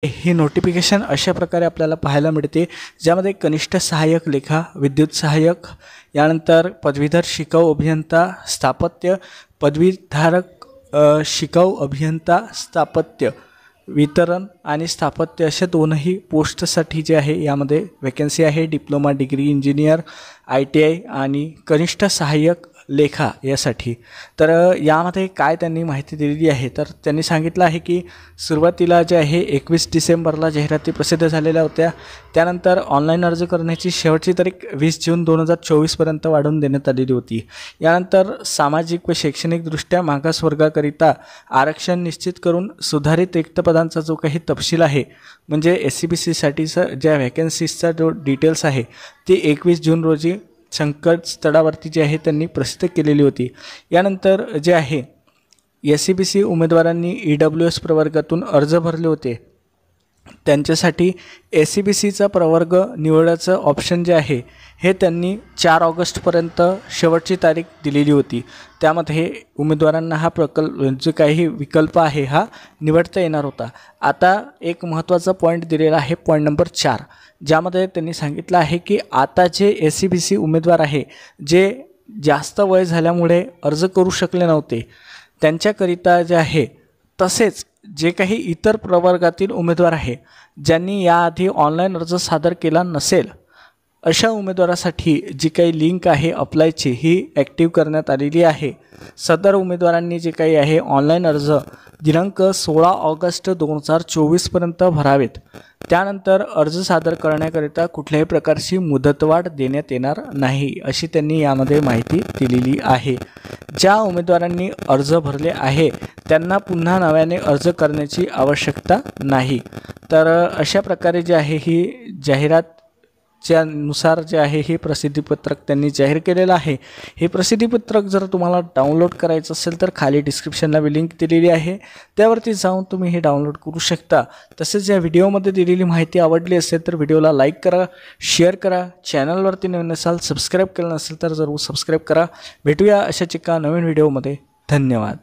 ही notification अशा प्रकारे आपल्याला पाहायला मिळते, ज्यामध्ये कनिष्ठ सहाय्यक लेखा, विद्युत सहाय्यक, यानंतर पदवीधर शिकाऊ अभियंता स्थापत्य, पदवीधारक शिकाऊ अभियंता स्थापत्य वितरण आणि स्थापत्य अशा दोनही पोस्टसाठी जे आहे यामध्ये वॅकन्सी आहे। डिप्लोमा डिग्री इंजिनियर, ITI आणि कनिष्ठ सहाय्यक लेखा यासाठी। तर यामध्ये काय त्यांनी माहिती दिलेली आहे, तर त्यांनी सांगितलं आहे की सुरुवातीला जे आहे 21 डिसेंबरला जाहिराती प्रसिद्ध झालेल्या होत्या। त्यानंतर ऑनलाईन अर्ज करण्याची शेवटची तारीख 20 जून 2024 पर्यंत वाढवून देण्यात आलेली होती। यानंतर सामाजिक व शैक्षणिकदृष्ट्या मागास वर्गाकरिता आरक्षण निश्चित करून सुधारित रिक्त पदांचा जो काही तपशील आहे, म्हणजे SCBC साठीचा ज्या वॅकन्सीजचा जो डिटेल्स आहे ती 21 जून रोजी संकेतस्थळावरती जे आहे त्यांनी प्रसिद्ध केलेली होती। यानंतर जे आहे SCBC उमेदवारांनी EWS प्रवर्गातून अर्ज भरले होते, त्यांच्यासाठी SCBCचा प्रवर्ग निवडायचं ऑप्शन जे आहे हे त्यांनी 4 ऑगस्टपर्यंत शेवटची तारीख दिलेली होती। त्यामध्ये उमेदवारांना हा जो काही विकल्प आहे हा निवडता येणार होता। आता एक महत्त्वाचा पॉईंट दिलेला आहे, पॉईंट नंबर 4, ज्यामध्ये त्यांनी सांगितलं आहे की आता जे SCBC उमेदवार आहे जे जास्त वय झाल्यामुळे अर्ज करू शकले नव्हते त्यांच्याकरिता जे आहे, तसेच जे काही इतर प्रवर्गातील उमेदवार आहे ज्यांनी याआधी ऑनलाईन अर्ज सादर केला नसेल अशा उमेदवारासाठी जी काही लिंक आहे अप्लायची ही ॲक्टिव्ह करण्यात आलेली आहे। सदर उमेदवारांनी जे काही आहे ऑनलाईन अर्ज दिनांक 16 ऑगस्ट 2024 पर्यंत भरावेत। त्यानंतर अर्ज सादर करण्याकरिता कुठल्याही प्रकारची मुदतवाढ देण्यात येणार नाही, अशी त्यांनी यामध्ये माहिती दिलेली आहे। ज्या उमेदवारांनी अर्ज भरले आहे त्यांना पुन्हा नव्याने अर्ज करण्याची आवश्यकता नाही। तर अशा प्रकारे जे आहे ही जाहिरात नुसार जे आहे हे प्रसिद्धीपत्रक त्यांनी जाहीर केलेलं आहे। हे प्रसिद्धीपत्रक जर तुम्हाला डाउनलोड करायचं असेल तर खाली डिस्क्रिप्शनला मी लिंक दिलेली आहे, त्यावरती जाऊन तुम्ही हे डाउनलोड करू शकता। तसेच या व्हिडिओमध्ये दिलेली माहिती आवडली असेल तर व्हिडिओला लाईक करा, शेअर करा, चॅनलवरती नवीन असाल सबस्क्राईब केलं नसेल तर जरूर सबस्क्राईब करा। भेटूया अशाच एका नवीन व्हिडिओमध्ये। धन्यवाद।